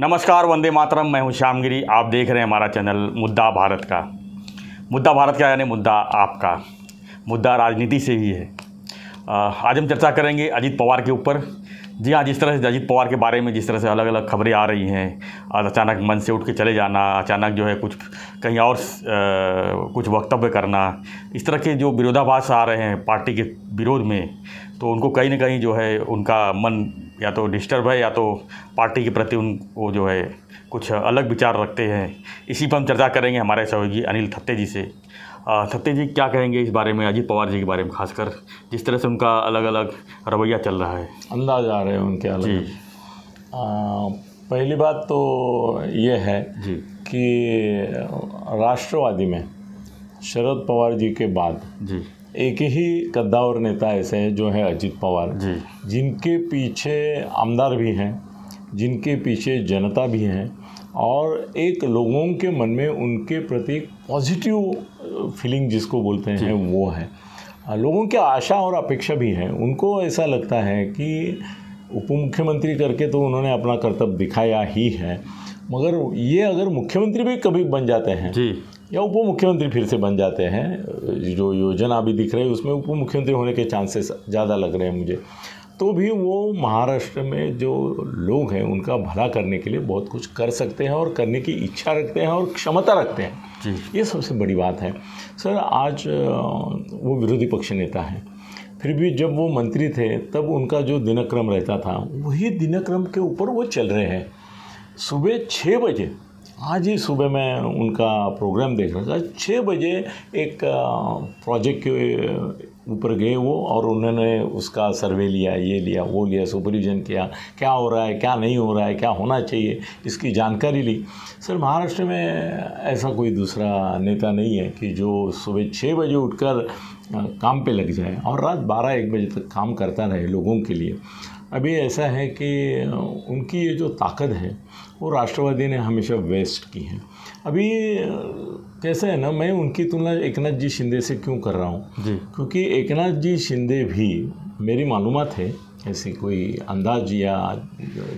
नमस्कार, वंदे मातरम। मैं हूं श्यामगिरी। आप देख रहे हैं हमारा चैनल मुद्दा भारत का। मुद्दा भारत का यानी मुद्दा आपका, मुद्दा राजनीति से ही है। आज हम चर्चा करेंगे अजीत पवार के ऊपर। जी हाँ, जिस तरह से अजीत पवार के बारे में जिस तरह से अलग अलग खबरें आ रही हैं, और अचानक मन से उठ के चले जाना, अचानक जो है कुछ कहीं और कुछ वक्तव्य करना, इस तरह के जो विरोधाभास आ रहे हैं पार्टी के विरोध में, तो उनको कहीं ना कहीं जो है उनका मन या तो डिस्टर्ब है या तो पार्टी के प्रति वो जो है कुछ अलग विचार रखते हैं। इसी पर हम चर्चा करेंगे हमारे सहयोगी अनिल थत्ते जी से। थत्ते जी, क्या कहेंगे इस बारे में, अजीत पवार जी के बारे में, खासकर जिस तरह से उनका अलग अलग रवैया चल रहा है? अंदाज आ रहे हैं उनके अलग जी। पहली बात तो ये है जी कि राष्ट्रवादी में शरद पवार जी के बाद जी एक ही कद्दावर नेता ऐसे हैं जो है अजीत पवार जी, जिनके पीछे आमदार भी हैं, जिनके पीछे जनता भी है, और एक लोगों के मन में उनके प्रति पॉजिटिव फीलिंग जिसको बोलते हैं वो है। लोगों की आशा और अपेक्षा भी है। उनको ऐसा लगता है कि उप मुख्यमंत्री करके तो उन्होंने अपना कर्तव्य दिखाया ही है, मगर ये अगर मुख्यमंत्री भी कभी बन जाते हैं जी, या उप मुख्यमंत्री फिर से बन जाते हैं, जो योजना अभी दिख रही है उसमें उप मुख्यमंत्री होने के चांसेस ज़्यादा लग रहे हैं मुझे, तो भी वो महाराष्ट्र में जो लोग हैं उनका भला करने के लिए बहुत कुछ कर सकते हैं और करने की इच्छा रखते हैं और क्षमता रखते हैं जी। ये सबसे बड़ी बात है। सर, आज वो विरोधी पक्ष नेता हैं, फिर भी जब वो मंत्री थे तब उनका जो दिनक्रम रहता था वही दिनक्रम के ऊपर वो चल रहे हैं। सुबह 6 बजे, आज ही सुबह मैं उनका प्रोग्राम देख रहा था, 6 बजे एक प्रोजेक्ट के ऊपर गए वो, और उन्होंने उसका सर्वे लिया, ये लिया, वो लिया, सुपरविजन किया, क्या हो रहा है, क्या नहीं हो रहा है, क्या होना चाहिए, इसकी जानकारी ली। सर, महाराष्ट्र में ऐसा कोई दूसरा नेता नहीं है कि जो सुबह 6 बजे उठकर काम पे लग जाए और रात 12-1 बजे तक काम करता रहे लोगों के लिए। अभी ऐसा है कि उनकी ये जो ताकत है वो राष्ट्रवादी ने हमेशा वेस्ट की है। अभी कैसे है ना, मैं उनकी तुलना एकनाथ जी शिंदे से क्यों कर रहा हूँ जी, क्योंकि एकनाथ जी शिंदे भी, मेरी मालूमात है, ऐसी कोई अंदाज या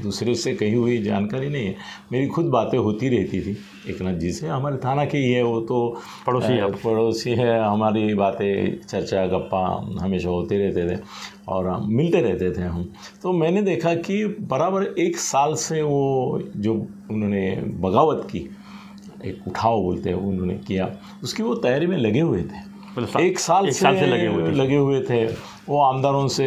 दूसरे से कही हुई जानकारी नहीं है, मेरी खुद बातें होती रहती थी एकनाथ जी से। हमारे थाना की ही है, वो तो पड़ोसी है, हमारी बातें चर्चा गप्पा हमेशा होते रहते थे और मिलते रहते थे हम। तो मैंने देखा कि बराबर 1 साल से वो जो उन्होंने बगावत की, एक उठाव बोलते हैं उन्होंने किया, उसकी वो तैयारी में लगे हुए थे। 1 साल से लगे हुए थे। वो आमदारों से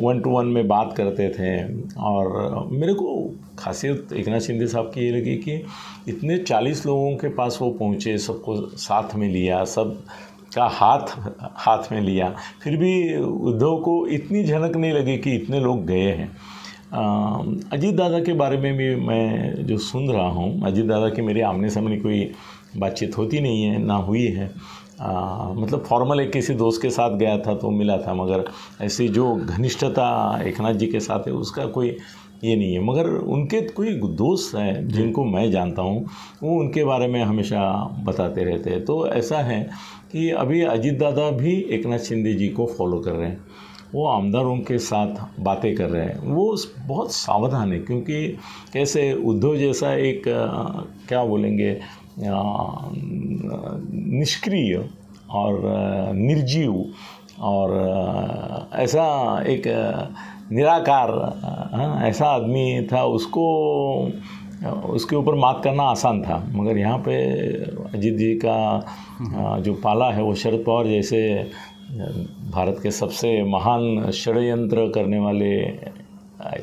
1 to 1 में बात करते थे, और मेरे को खासियत एकनाथ शिंदे साहब की ये लगी कि इतने 40 लोगों के पास वो पहुँचे, सबको साथ में लिया, सब का हाथ में लिया, फिर भी उद्धव को इतनी झलक नहीं लगी कि इतने लोग गए हैं। अजीत दादा के बारे में भी मैं जो सुन रहा हूँ, अजीत दादा की मेरे आमने सामने कोई बातचीत होती नहीं है, ना हुई है। मतलब फॉर्मल एक किसी दोस्त के साथ गया था तो मिला था, मगर ऐसी जो घनिष्ठता एकनाथ जी के साथ है उसका कोई ये नहीं है। मगर उनके कोई दोस्त हैं जिनको मैं जानता हूँ, वो उनके बारे में हमेशा बताते रहते हैं। तो ऐसा है कि अभी अजीत दादा भी एकनाथ शिंदे जी को फॉलो कर रहे हैं, वो आमदारों के साथ बातें कर रहे हैं, वो बहुत सावधान है, क्योंकि कैसे उद्धव जैसा एक क्या बोलेंगे, निष्क्रिय और निर्जीव और ऐसा एक निराकार ऐसा आदमी था, उसके ऊपर मात करना आसान था। मगर यहाँ पे अजीत जी का जो पाला है वो शरद पवार जैसे भारत के सबसे महान षड्यंत्र करने वाले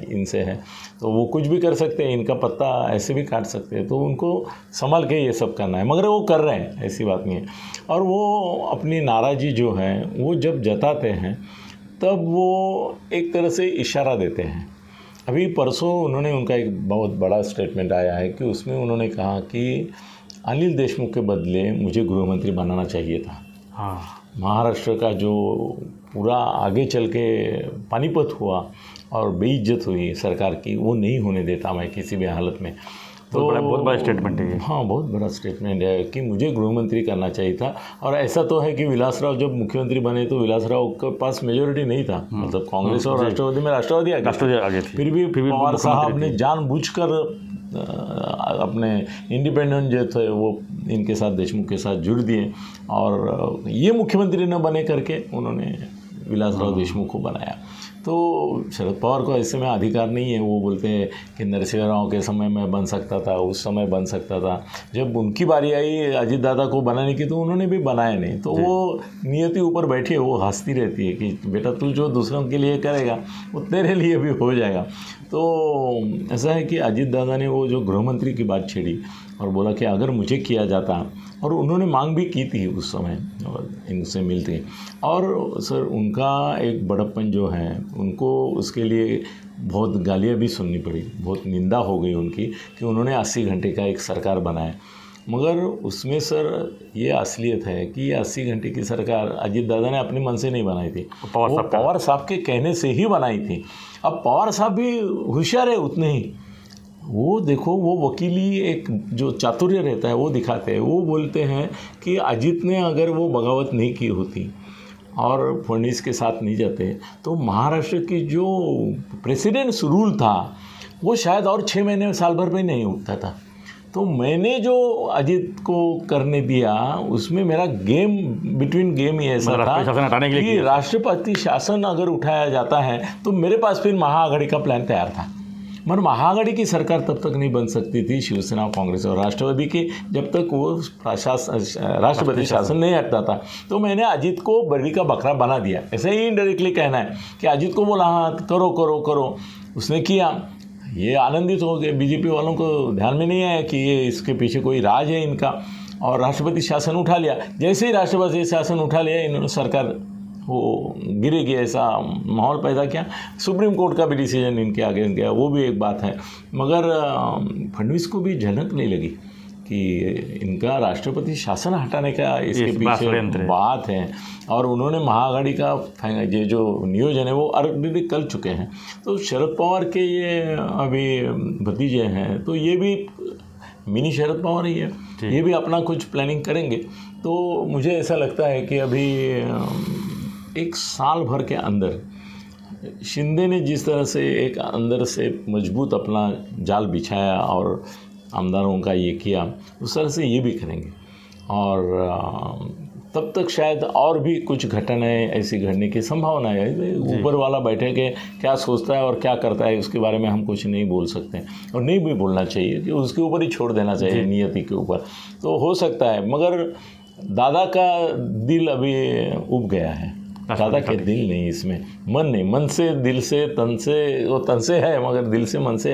इनसे है, तो वो कुछ भी कर सकते हैं, इनका पत्ता ऐसे भी काट सकते हैं, तो उनको संभाल के ये सब करना है। मगर वो कर रहे हैं, ऐसी बात नहीं है। और वो अपनी नाराज़गी जो है वो जब जताते हैं तब वो एक तरह से इशारा देते हैं। अभी परसों उन्होंने, उनका एक बहुत बड़ा स्टेटमेंट आया है कि उसमें उन्होंने कहा कि अनिल देशमुख के बदले मुझे गृहमंत्री बनाना चाहिए था। हाँ, महाराष्ट्र का जो पूरा आगे चल के पानीपत हुआ और बेइज्जत हुई सरकार की, वो नहीं होने देता मैं किसी भी हालत में। तो बहुत बड़ा स्टेटमेंट है ये। हाँ, बहुत बड़ा स्टेटमेंट है कि मुझे गृहमंत्री करना चाहिए था। और ऐसा तो है कि विलासराव जब मुख्यमंत्री बने तो विलासराव के पास मेजोरिटी नहीं था, मतलब कांग्रेस और राष्ट्रवादी में राष्ट्रवादी आगे थी। फिर भी पवार साहब ने जानबूझकर अपने इंडिपेंडेंट जो थे वो इनके साथ, देशमुख के साथ जुड़ दिए और ये मुख्यमंत्री न बने करके उन्होंने विलासराव देशमुख को बनाया। तो शरद पवार को ऐसे में अधिकार नहीं है। वो बोलते हैं कि नरसिंह राव के समय में बन सकता था, उस समय बन सकता था। जब उनकी बारी आई अजीत दादा को बनाने की तो उन्होंने भी बनाया नहीं। तो वो नियति ऊपर बैठी है, वो हंसती रहती है कि बेटा तू जो दूसरों के लिए करेगा वो तेरे लिए भी हो जाएगा। तो ऐसा है कि अजीत दादा ने वो जो गृह मंत्री की बात छेड़ी और बोला कि अगर मुझे किया जाता, और उन्होंने मांग भी की थी उस समय और इनसे मिलते। और सर उनका एक बड़प्पन जो है, उनको उसके लिए बहुत गालियाँ भी सुननी पड़ी, बहुत निंदा हो गई उनकी कि उन्होंने 80 घंटे का एक सरकार बनाया। मगर उसमें सर ये असलियत है कि ये 80 घंटे की सरकार अजीत दादा ने अपने मन से नहीं बनाई थी, वो पवार साहब के कहने से ही बनाई थी। अब पवार साहब भी होशियार है उतने ही। वो देखो, वो वकीली एक जो चातुर्य रहता है वो दिखाते हैं। वो बोलते हैं कि अजीत ने अगर वो बगावत नहीं की होती और फडणवीस के साथ नहीं जाते तो महाराष्ट्र की जो प्रेसिडेंट्स रूल था वो शायद और 6 महीने साल भर में नहीं उठता था। तो मैंने जो अजीत को करने दिया उसमें मेरा गेम बिटवीन गेम ही ऐसा था कि राष्ट्रपति शासन अगर उठाया जाता है तो मेरे पास फिर महाआघाड़ी का प्लान तैयार था। मगर महाआघाड़ी की सरकार तब तक नहीं बन सकती थी शिवसेना, कांग्रेस और राष्ट्रवादी की, जब तक वो राष्ट्रपति शासन नहीं हटता था। तो मैंने अजीत को बर्री का बकरा बना दिया। ऐसे ही इनडायरेक्टली कहना है कि अजीत को बोला हाँ करो करो करो, उसने किया। ये आनंदित हो गए। बीजेपी वालों को ध्यान में नहीं आया कि ये इसके पीछे कोई राज है इनका, और राष्ट्रपति शासन उठा लिया। जैसे ही राष्ट्रपति शासन उठा लिया इन्होंने सरकार वो गिरेगी ऐसा माहौल पैदा किया। सुप्रीम कोर्ट का भी डिसीजन इनके आगे गया, वो भी एक बात है। मगर फडणवीस को भी झलक नहीं लगी कि इनका राष्ट्रपति शासन हटाने का इसके पीछे बात है, और उन्होंने महाआघाड़ी का ये जो नियोजन है वो ऑलरेडी कर चुके हैं। तो शरद पवार के ये अभी भतीजे हैं, तो ये भी मिनी शरद पवार ही है, ये भी अपना कुछ प्लानिंग करेंगे। तो मुझे ऐसा लगता है कि अभी 1 साल भर के अंदर शिंदे ने जिस तरह से एक अंदर से मजबूत अपना जाल बिछाया और आमदारों का ये किया, उस तरह से ये भी करेंगे। और तब तक शायद और भी कुछ घटनाएं ऐसी घटने की संभावना है। ऊपर वाला बैठे के क्या सोचता है और क्या करता है उसके बारे में हम कुछ नहीं बोल सकते, और नहीं भी बोलना चाहिए कि उसके ऊपर ही छोड़ देना चाहिए, नियति के ऊपर। तो हो सकता है, मगर दादा का दिल अभी उब गया है। दादा के दिल नहीं, इसमें मन नहीं, मन से दिल से तन से, वो तन से है मगर दिल से मन से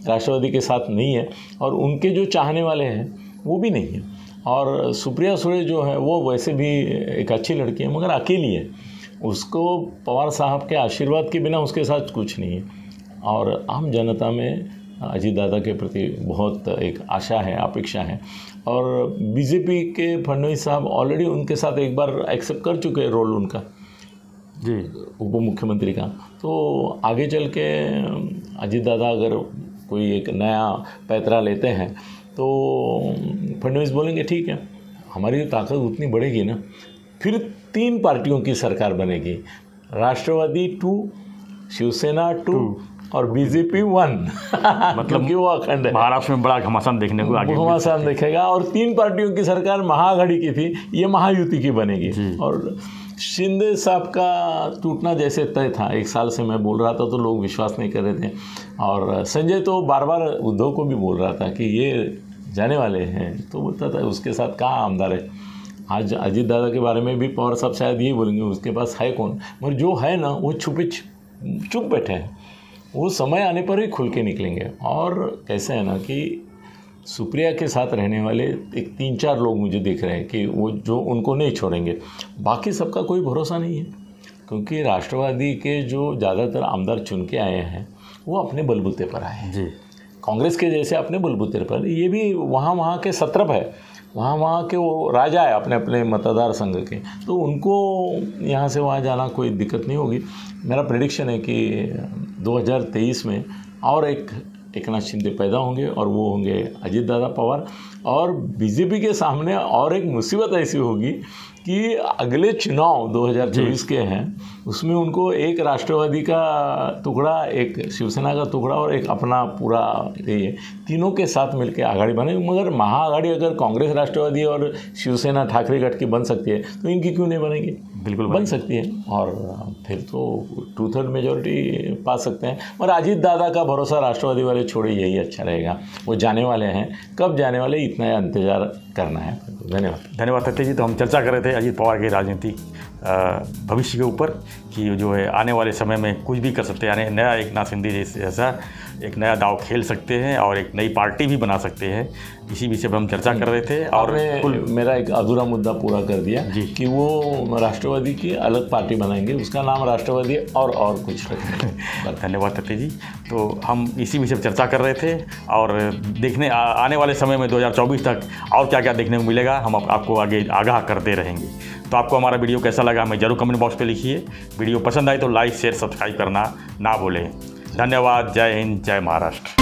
राष्ट्रवादी के साथ नहीं है। और उनके जो चाहने वाले हैं वो भी नहीं है। और सुप्रिया सुळे जो है वो वैसे भी एक अच्छी लड़की है मगर अकेली है, उसको पवार साहब के आशीर्वाद के बिना उसके साथ कुछ नहीं है। और आम जनता में अजीत दादा के प्रति बहुत एक आशा है, अपेक्षा है। और बीजेपी के फडणवीस साहब ऑलरेडी उनके साथ एक बार एक्सेप्ट कर चुके हैं रोल उनका जी, उप मुख्यमंत्री का। तो आगे चल के अजीत दादा अगर कोई एक नया पैतरा लेते हैं तो फडणवीस बोलेंगे ठीक है, हमारी ताकत उतनी बढ़ेगी ना, फिर 3 पार्टियों की सरकार बनेगी, राष्ट्रवादी 2, शिवसेना 2 और बीजेपी 1 मतलब कि वो अखंड है। महाराष्ट्र में बड़ा घमासान देखने को आगे घमासान देखेगा। और 3 पार्टियों की सरकार महाआघाड़ी की थी, ये महायुति की बनेगी। और शिंदे साहब का टूटना जैसे तय था, 1 साल से मैं बोल रहा था तो लोग विश्वास नहीं कर रहे थे। और संजय तो बार बार उद्धव को भी बोल रहा था कि ये जाने वाले हैं, तो बोलता था उसके साथ कहाँ आमदार है। आज अजीत दादा के बारे में भी पवार साहब शायद यही बोलेंगे उसके पास है कौन, मगर जो है ना वो चुप बैठे हैं, वो समय आने पर ही खुल के निकलेंगे। और कैसे है ना कि सुप्रिया के साथ रहने वाले एक 3-4 लोग मुझे दिख रहे हैं कि वो जो उनको नहीं छोड़ेंगे, बाकी सबका कोई भरोसा नहीं है। क्योंकि राष्ट्रवादी के जो ज़्यादातर आमदार चुन के आए हैं वो अपने बलबूते पर आए हैं जी, कांग्रेस के जैसे अपने बलबूते पर। ये भी वहाँ के सत्रप है, वहाँ के वो राजा है अपने अपने मतदार संघ के, तो उनको यहाँ से वहाँ जाना कोई दिक्कत नहीं होगी। मेरा प्रेडिक्शन है कि 2023 में और एकनाथ शिंदे पैदा होंगे और वो होंगे अजीत दादा पवार। और बीजेपी के सामने और एक मुसीबत ऐसी होगी कि अगले चुनाव 2024 के हैं, उसमें उनको एक राष्ट्रवादी का टुकड़ा, एक शिवसेना का टुकड़ा और एक अपना पूरा ये तीनों के साथ मिलकर आघाड़ी बने। मगर महाआघाड़ी अगर कांग्रेस, राष्ट्रवादी और शिवसेना ठाकरे गठ की बन सकती है तो इनकी क्यों नहीं बनेगी? बिल्कुल बन सकती है और फिर तो 2/3 मेजोरिटी पा सकते हैं। और अजीत दादा का भरोसा राष्ट्रवादी वाले छोड़े, यही अच्छा रहेगा। वो जाने वाले हैं, कब जाने वाले इतना इंतजार करना है। धन्यवाद सत्य जी। तो हम चर्चा कर रहे थे अजीत पवार के राजनीतिक भविष्य के ऊपर कि जो है आने वाले समय में कुछ भी कर सकते हैं, यानी नया एकनाथ शिंदे जैसा एक नया दाव खेल सकते हैं और एक नई पार्टी भी बना सकते हैं। इसी विषय पर हम चर्चा कर रहे थे। और मेरा एक अधूरा मुद्दा पूरा कर दिया कि वो राष्ट्रवादी की अलग पार्टी बनाएंगे, उसका नाम राष्ट्रवादी और कुछ रखेंगे। धन्यवाद सत्य जी। तो हम इसी विषय पर चर्चा कर रहे थे और देखने आने वाले समय में 2024 तक और क्या क्या देखने को मिलेगा हम आपको आगे आगाह करते रहेंगे। तो आपको हमारा वीडियो कैसा लगा हमें जरूर कमेंट बॉक्स पे लिखिए। वीडियो पसंद आए तो लाइक शेयर सब्सक्राइब करना ना भूलें। धन्यवाद। जय हिंद, जय महाराष्ट्र।